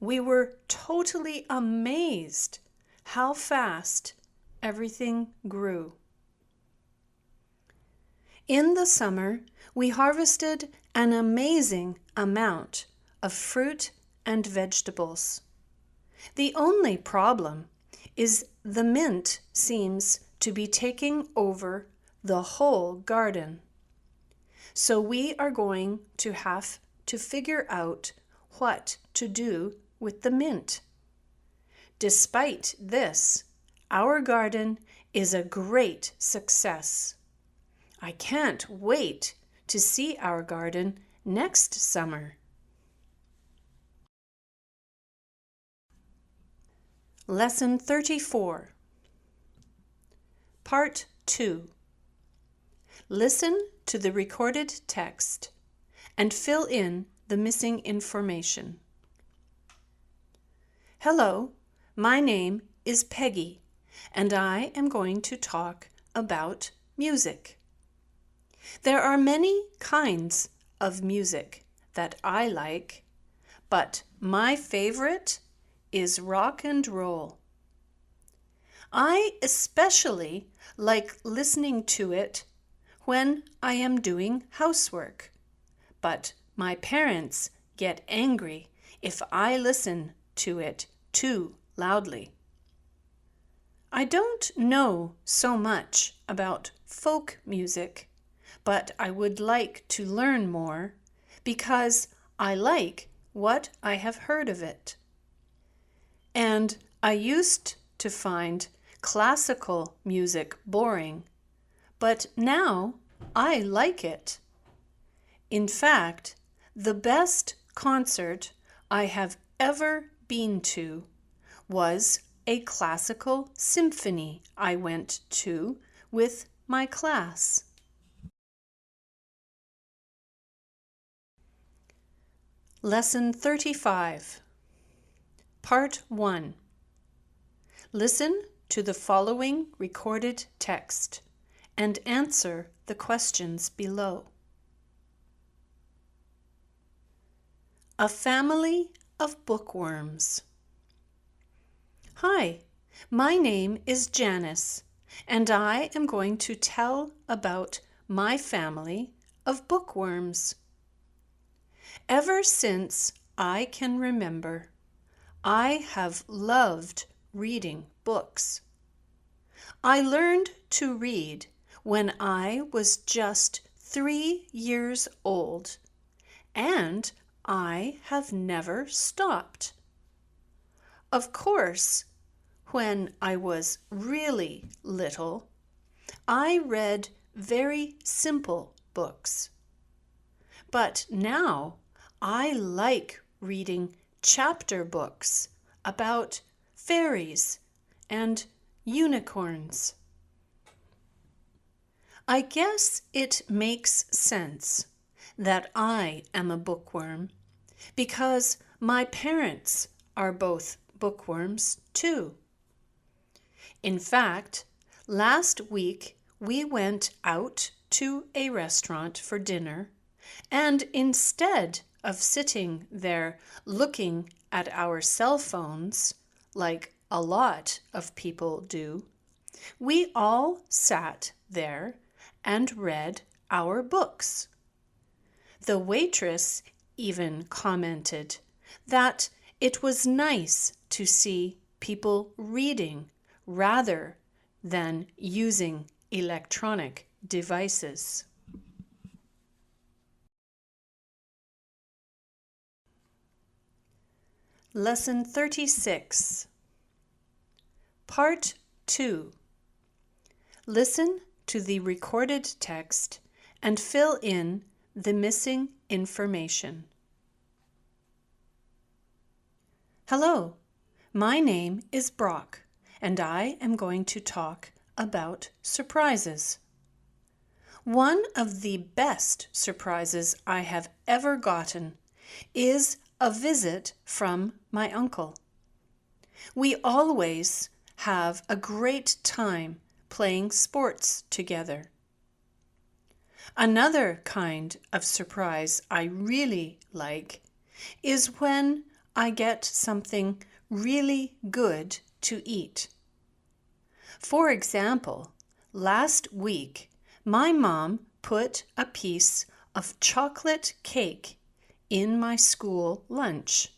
We were totally amazed how fast everything grew. In the summer, we harvested an amazing amount of fruit and vegetables. The only problem is the mint seems to be taking over the whole garden. So we are going to have to figure out what to do with the mint. Despite this, our garden is a great success. I can't wait to see our garden next summer. Lesson 34. Part 2. Listen to the recorded text and fill in the missing information. Hello, my name is Peggy, and I am going to talk about music. There are many kinds of music that I like, but my favorite is rock and roll. I especially like listening to it when I am doing housework, but my parents get angry if I listen to it too loudly. I don't know so much about folk music, but I would like to learn more because I like what I have heard of it. And I used to find classical music boring, but now I like it. In fact, the best concert I have ever been to was a classical symphony I went to with my class. Lesson 35, Part 1. Listen to the following recorded text and answer the questions below. A family of bookworms. Hi, my name is Janice, and I am going to tell about my family of bookworms. Ever since I can remember, I have loved reading books. I learned to read when I was just 3 years old, and I have never stopped. Of course, when I was really little, I read very simple books. But now I like reading chapter books about fairies and unicorns. I guess it makes sense that I am a bookworm because my parents are both bookworms too. In fact, last week we went out to a restaurant for dinner, and instead of sitting there looking at our cell phones, like a lot of people do, we all sat there and read our books. The waitress even commented that it was nice to see people reading rather than using electronic devices. Lesson 36, Part 2. Listen to the recorded text and fill in the missing information. Hello, my name is Brock, and I am going to talk about surprises. One of the best surprises I have ever gotten is a visit from my uncle. We always have a great time playing sports together. Another kind of surprise I really like is when I get something really good to eat. For example, last week, my mom put a piece of chocolate cake in my school lunch.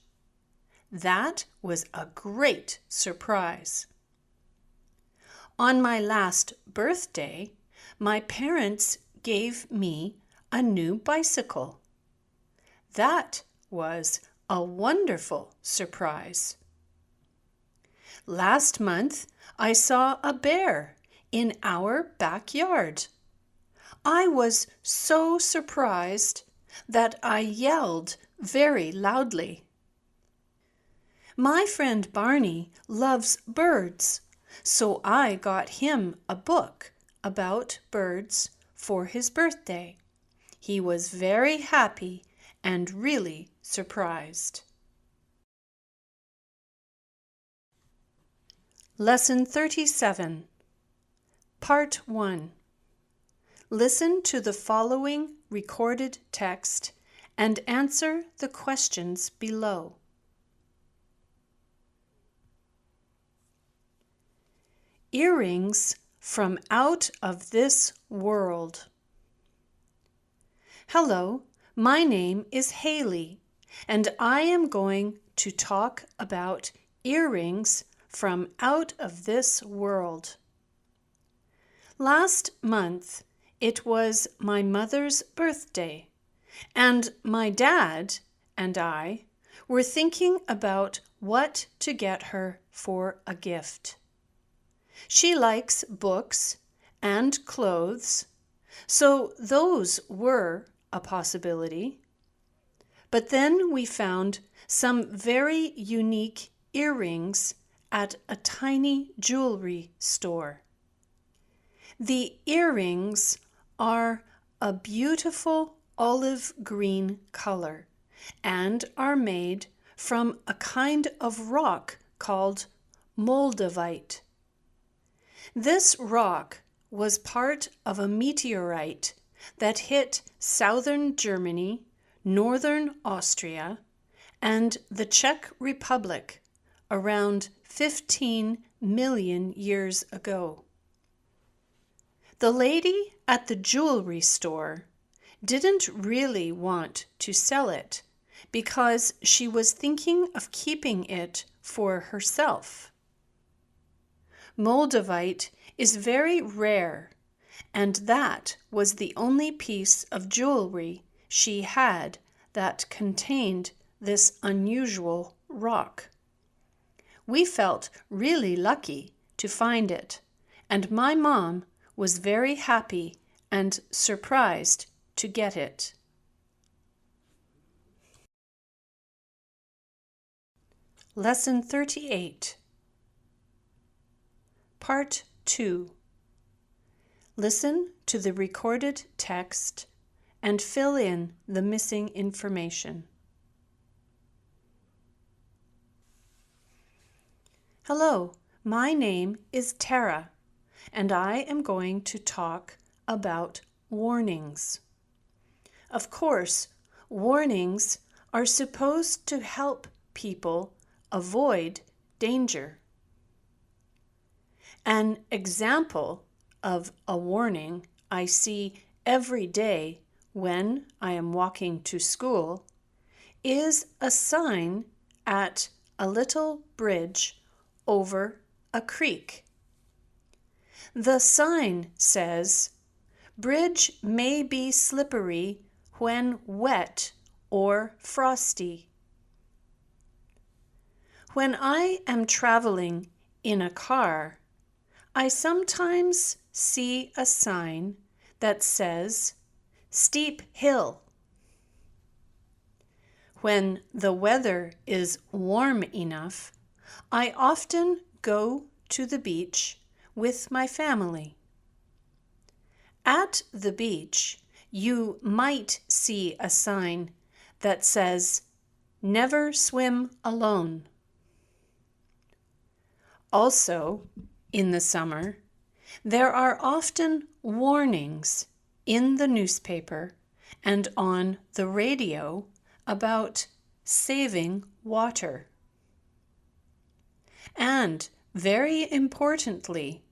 That was a great surprise. On my last birthday, my parents gave me a new bicycle. That was a wonderful surprise. Last month, I saw a bear in our backyard. I was so surprised that I yelled very loudly. My friend Barney loves birds, so I got him a book about birds for his birthday. He was very happy and really surprised. Lesson 37, Part 1. Listen to the following recorded text and answer the questions below. Earrings from out of this world. Hello, my name is Haley, and I am going to talk about earrings from out of this world. Last month, It was my mother's birthday, and my dad and I were thinking about what to get her for a gift. She likes books and clothes, so those were a possibility. But then we found some very unique earrings at a tiny jewelry store. The earrings are a beautiful olive green color and are made from a kind of rock called moldavite. This rock was part of a meteorite that hit southern Germany, northern Austria, and the Czech Republic around 15 million years ago. The lady at the jewelry store didn't really want to sell it because she was thinking of keeping it for herself. Moldavite is very rare, and that was the only piece of jewelry she had that contained this unusual rock. We felt really lucky to find it, and my mom was very happy and surprised to get it. Lesson 38. Part 2. Listen to the recorded text and fill in the missing information. Hello, my name is Tara, and I am going to talk about warnings. Of course, warnings are supposed to help people avoid danger. An example of a warning I see every day when I am walking to school is a sign at a little bridge over a creek. The sign says, "Bridge may be slippery when wet or frosty." When I am traveling in a car, I sometimes see a sign that says, "Steep hill." When the weather is warm enough, I often go to the beach with my family. At the beach, you might see a sign that says, "Never swim alone." Also, in the summer, there are often warnings in the newspaper and on the radio about saving water. And very importantly,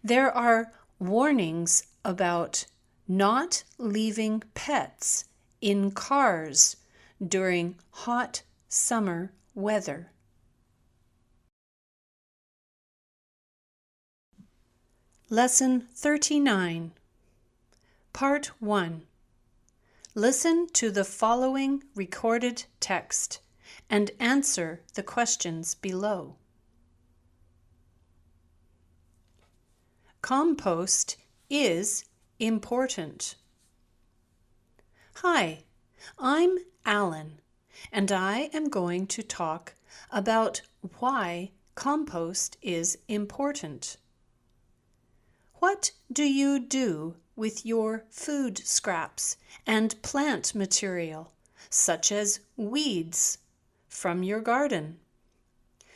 there are warnings about not leaving pets in cars during hot summer weather. Lesson 39, Part 1. Listen to the following recorded text and answer the questions below. Compost is important. Hi, I'm Alan, and I am going to talk about why compost is important. What do you do with your food scraps and plant material, such as weeds, from your garden?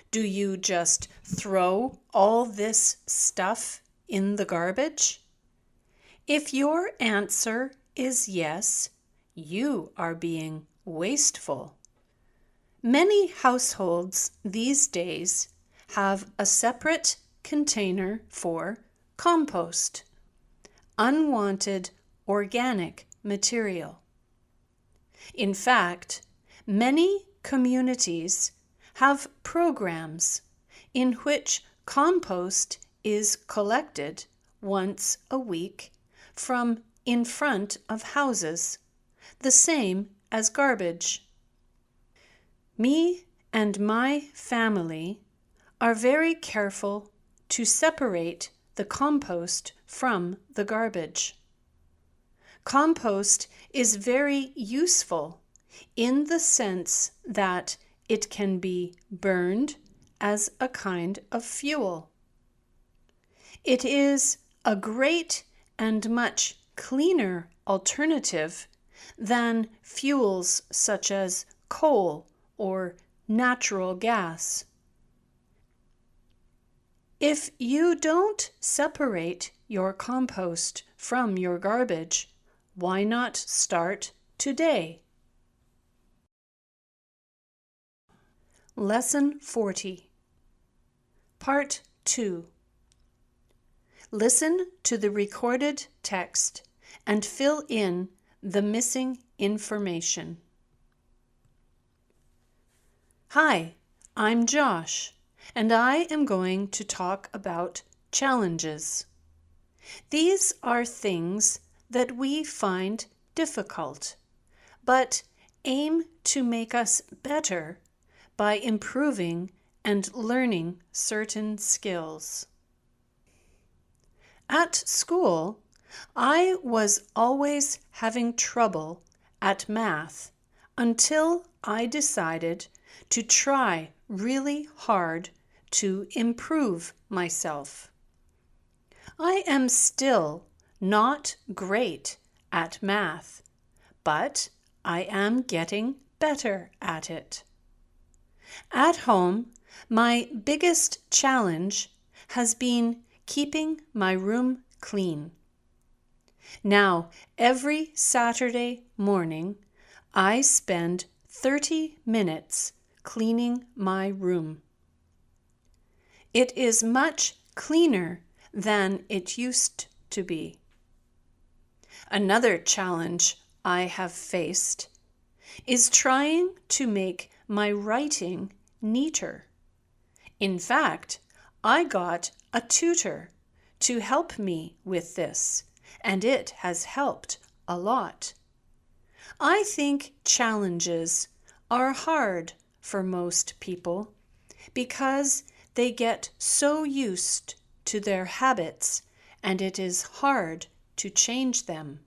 Do you just throw all this stuff in the garbage? If your answer is yes, you are being wasteful. Many households these days have a separate container for compost, unwanted organic material. In fact, many communities have programs in which compost is collected once a week from in front of houses, the same as garbage. Me and my family are very careful to separate the compost from the garbage. Compost is very useful in the sense that it can be burned as a kind of fuel. It is a great and much cleaner alternative than fuels such as coal or natural gas. If you don't separate your compost from your garbage, why not start today? Lesson 40, Part 2. Listen to the recorded text and fill in the missing information. Hi, I'm Josh, and I am going to talk about challenges. These are things that we find difficult, but aim to make us better by improving and learning certain skills. At school, I was always having trouble at math until I decided to try really hard to improve myself. I am still not great at math, but I am getting better at it. At home, my biggest challenge has been keeping my room clean. Now, every Saturday morning, I spend 30 minutes cleaning my room. It is much cleaner than it used to be. Another challenge I have faced is trying to make my writing neater. In fact, I got a tutor to help me with this, and it has helped a lot. I think challenges are hard for most people because they get so used to their habits and it is hard to change them.